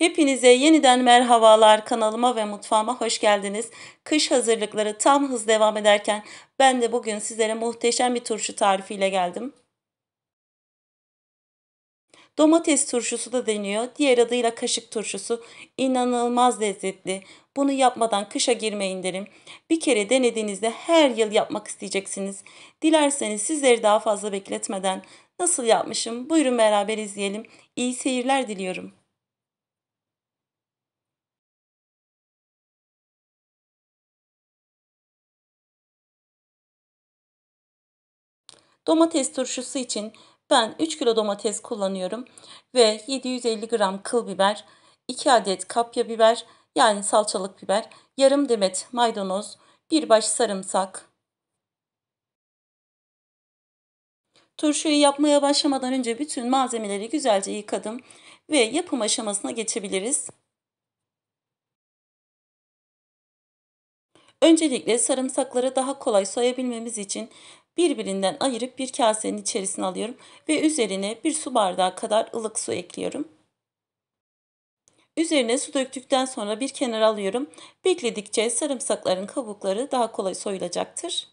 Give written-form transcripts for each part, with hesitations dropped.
Hepinize yeniden merhabalar, kanalıma ve mutfağıma hoş geldiniz. Kış hazırlıkları tam hız devam ederken ben de bugün sizlere muhteşem bir turşu tarifiyle geldim. Domates turşusu da deniyor. Diğer adıyla kaşık turşusu. İnanılmaz lezzetli. Bunu yapmadan kışa girmeyin derim. Bir kere denediğinizde her yıl yapmak isteyeceksiniz. Dilerseniz sizleri daha fazla bekletmeden nasıl yapmışım? Buyurun beraber izleyelim. İyi seyirler diliyorum. Domates turşusu için ben 3 kilo domates kullanıyorum ve 750 gram kıl biber, 2 adet kapya biber yani salçalık biber, yarım demet maydanoz, bir baş sarımsak. Turşuyu yapmaya başlamadan önce bütün malzemeleri güzelce yıkadım ve yapım aşamasına geçebiliriz. Öncelikle sarımsakları daha kolay soyabilmemiz için birbirinden ayırıp bir kasenin içerisine alıyorum ve üzerine bir su bardağı kadar ılık su ekliyorum. Üzerine su döktükten sonra bir kenara alıyorum. Bekledikçe sarımsakların kabukları daha kolay soyulacaktır.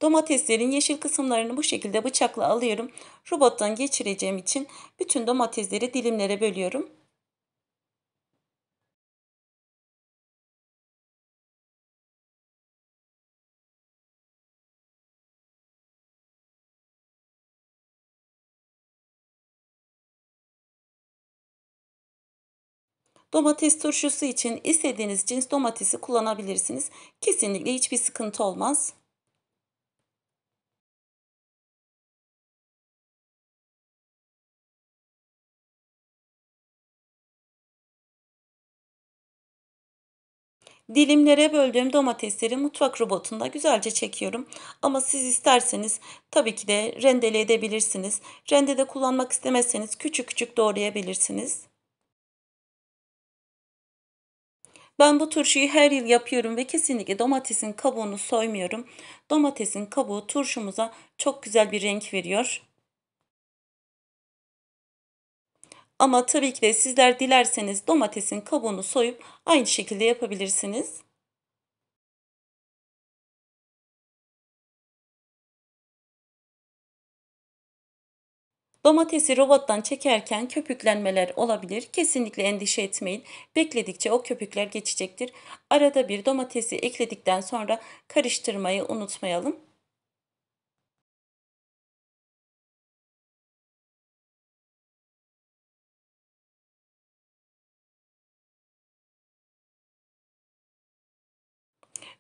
Domateslerin yeşil kısımlarını bu şekilde bıçakla alıyorum. Robottan geçireceğim için bütün domatesleri dilimlere bölüyorum. Domates turşusu için istediğiniz cins domatesi kullanabilirsiniz. Kesinlikle hiçbir sıkıntı olmaz. Dilimlere böldüğüm domatesleri mutfak robotunda güzelce çekiyorum. Ama siz isterseniz tabii ki de rendele edebilirsiniz. Rendede kullanmak istemezseniz küçük küçük doğrayabilirsiniz. Ben bu turşuyu her yıl yapıyorum ve kesinlikle domatesin kabuğunu soymuyorum. Domatesin kabuğu turşumuza çok güzel bir renk veriyor. Ama tabii ki de sizler dilerseniz domatesin kabuğunu soyup aynı şekilde yapabilirsiniz. Domatesi robottan çekerken köpüklenmeler olabilir. Kesinlikle endişe etmeyin. Bekledikçe o köpükler geçecektir. Arada bir domatesi ekledikten sonra karıştırmayı unutmayalım.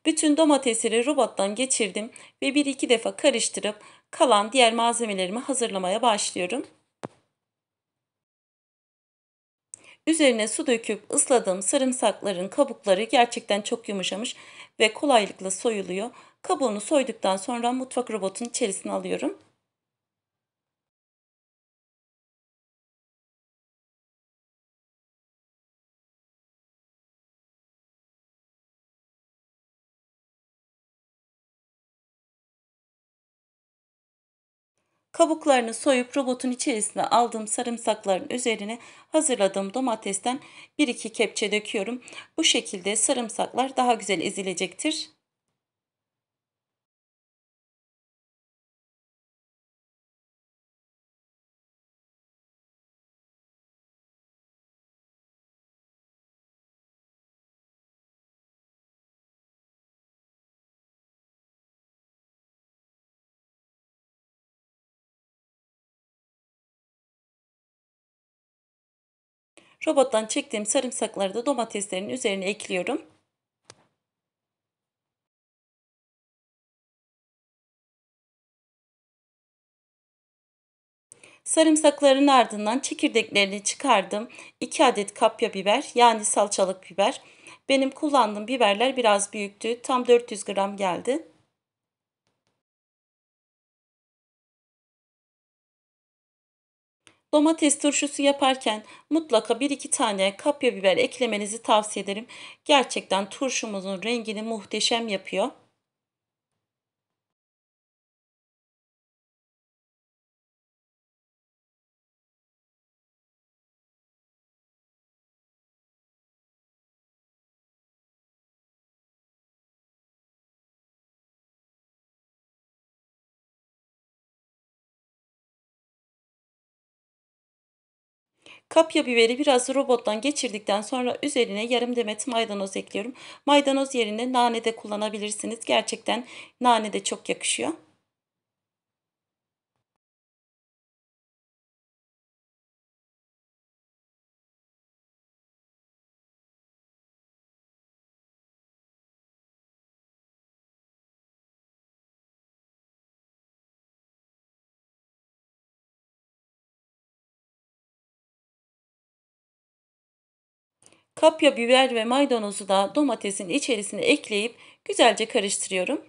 Bütün domatesleri robottan geçirdim ve bir iki defa karıştırıp kalan diğer malzemelerimi hazırlamaya başlıyorum. Üzerine su döküp ısladığım sarımsakların kabukları gerçekten çok yumuşamış ve kolaylıkla soyuluyor. Kabuğunu soyduktan sonra mutfak robotunun içerisine alıyorum. Kabuklarını soyup robotun içerisine aldığım sarımsakların üzerine hazırladığım domatesten bir iki kepçe döküyorum. Bu şekilde sarımsaklar daha güzel ezilecektir. Robottan çektiğim sarımsakları da domateslerin üzerine ekliyorum. Sarımsakların ardından çekirdeklerini çıkardım. 2 adet kapya biber yani salçalık biber. Benim kullandığım biberler biraz büyüktü. Tam 400 gram geldi. Domates turşusu yaparken mutlaka bir iki tane kapya biber eklemenizi tavsiye ederim. Gerçekten turşumuzun rengini muhteşem yapıyor. Kapya biberi biraz robottan geçirdikten sonra üzerine yarım demet maydanoz ekliyorum. Maydanoz yerine nane de kullanabilirsiniz. Gerçekten nane de çok yakışıyor. Kapya biber ve maydanozu da domatesin içerisine ekleyip güzelce karıştırıyorum.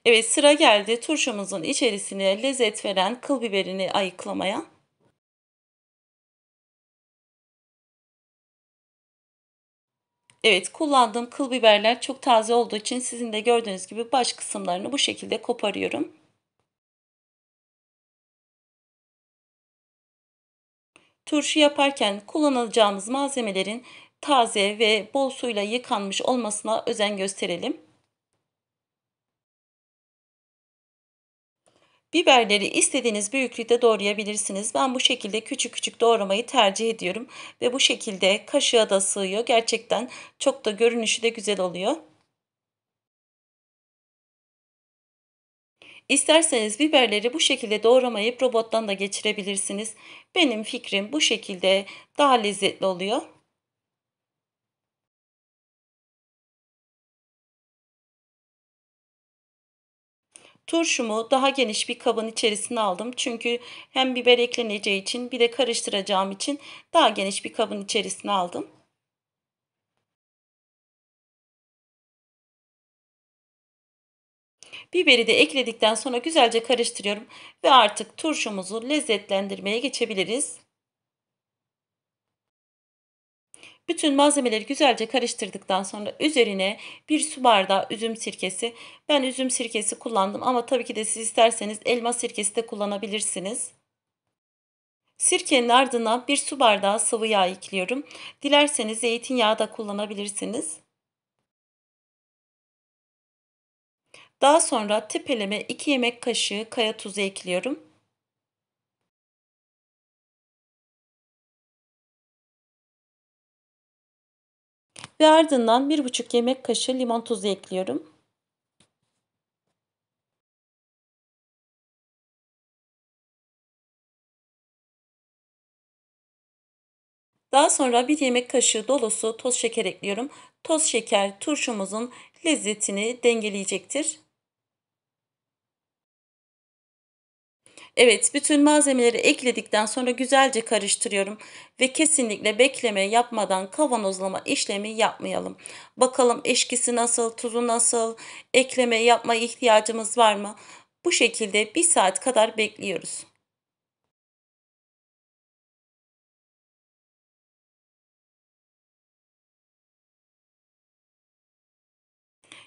Evet, sıra geldi turşumuzun içerisine lezzet veren kıl biberini ayıklamaya. Evet, kullandığım kıl biberler çok taze olduğu için sizin de gördüğünüz gibi baş kısımlarını bu şekilde koparıyorum. Turşu yaparken kullanacağımız malzemelerin taze ve bol suyla yıkanmış olmasına özen gösterelim. Biberleri istediğiniz büyüklükte doğrayabilirsiniz. Ben bu şekilde küçük küçük doğramayı tercih ediyorum ve bu şekilde kaşığa da sığıyor. Gerçekten çok da görünüşü de güzel oluyor. İsterseniz biberleri bu şekilde doğramayıp robottan da geçirebilirsiniz. Benim fikrim bu şekilde daha lezzetli oluyor. Turşumu daha geniş bir kabın içerisine aldım. Çünkü hem biber ekleneceği için bir de karıştıracağım için daha geniş bir kabın içerisine aldım. Biberi de ekledikten sonra güzelce karıştırıyorum ve artık turşumuzu lezzetlendirmeye geçebiliriz. Bütün malzemeleri güzelce karıştırdıktan sonra üzerine bir su bardağı üzüm sirkesi. Ben üzüm sirkesi kullandım ama tabii ki de siz isterseniz elma sirkesi de kullanabilirsiniz. Sirkenin ardından bir su bardağı sıvı yağ ekliyorum. Dilerseniz zeytinyağı da kullanabilirsiniz. Daha sonra tepeleme 2 yemek kaşığı kaya tuzu ekliyorum. Ve ardından 1,5 yemek kaşığı limon tuzu ekliyorum. Daha sonra bir yemek kaşığı dolusu toz şeker ekliyorum. Toz şeker turşumuzun lezzetini dengeleyecektir. Evet, bütün malzemeleri ekledikten sonra güzelce karıştırıyorum ve kesinlikle bekleme yapmadan kavanozlama işlemi yapmayalım. Bakalım eşkisi nasıl, tuzu nasıl, ekleme yapmaya ihtiyacımız var mı? Bu şekilde bir saat kadar bekliyoruz.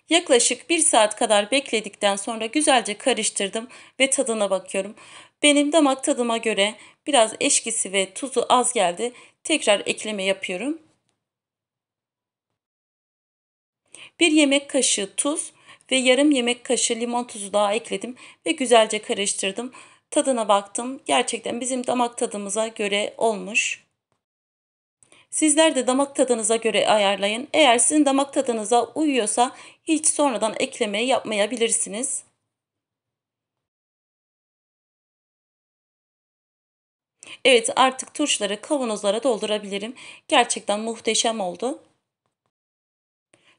Yaklaşık bir saat kadar bekledikten sonra güzelce karıştırdım ve tadına bakıyorum. Benim damak tadıma göre biraz eşkisi ve tuzu az geldi. Tekrar ekleme yapıyorum. Bir yemek kaşığı tuz ve yarım yemek kaşığı limon tuzu daha ekledim ve güzelce karıştırdım. Tadına baktım. Gerçekten bizim damak tadımıza göre olmuş. Sizler de damak tadınıza göre ayarlayın. Eğer sizin damak tadınıza uyuyorsa hiç sonradan ekleme yapmayabilirsiniz. Evet, artık turşuları kavanozlara doldurabilirim. Gerçekten muhteşem oldu.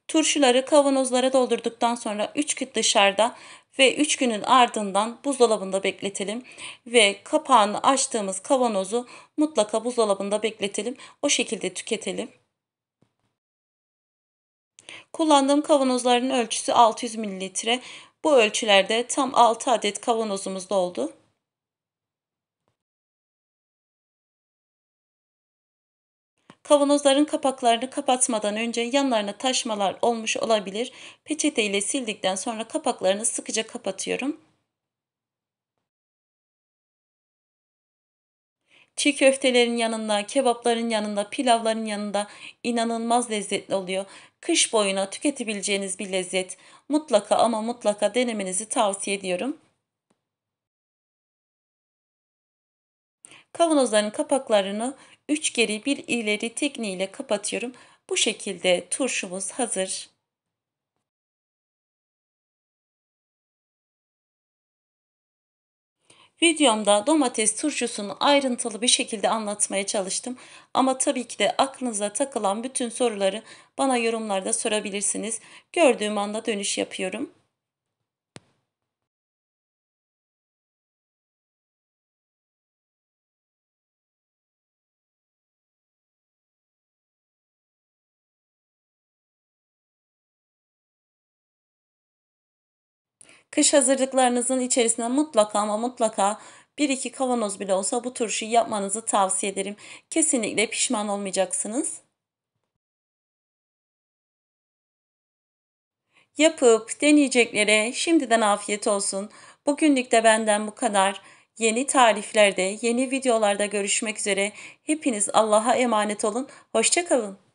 Turşuları kavanozlara doldurduktan sonra 3 gün dışarıda ve 3 günün ardından buzdolabında bekletelim ve kapağını açtığımız kavanozu mutlaka buzdolabında bekletelim. O şekilde tüketelim. Kullandığım kavanozların ölçüsü 600 mililitre. Bu ölçülerde tam 6 adet kavanozumuz doldu. Kavanozların kapaklarını kapatmadan önce yanlarına taşmalar olmuş olabilir. Peçete ile sildikten sonra kapaklarını sıkıca kapatıyorum. Çiğ köftelerin yanında, kebapların yanında, pilavların yanında inanılmaz lezzetli oluyor. Kış boyuna tüketebileceğiniz bir lezzet. Mutlaka ama mutlaka denemenizi tavsiye ediyorum. Kavanozların kapaklarını 3 geri bir ileri tekniğiyle kapatıyorum. Bu şekilde turşumuz hazır. Videomda domates turşusunu ayrıntılı bir şekilde anlatmaya çalıştım. Ama tabii ki de aklınıza takılan bütün soruları bana yorumlarda sorabilirsiniz. Gördüğüm anda dönüş yapıyorum. Kış hazırlıklarınızın içerisine mutlaka ama mutlaka bir iki kavanoz bile olsa bu turşuyu yapmanızı tavsiye ederim. Kesinlikle pişman olmayacaksınız. Yapıp deneyeceklere şimdiden afiyet olsun. Bugünlük de benden bu kadar. Yeni tariflerde, yeni videolarda görüşmek üzere. Hepiniz Allah'a emanet olun. Hoşça kalın.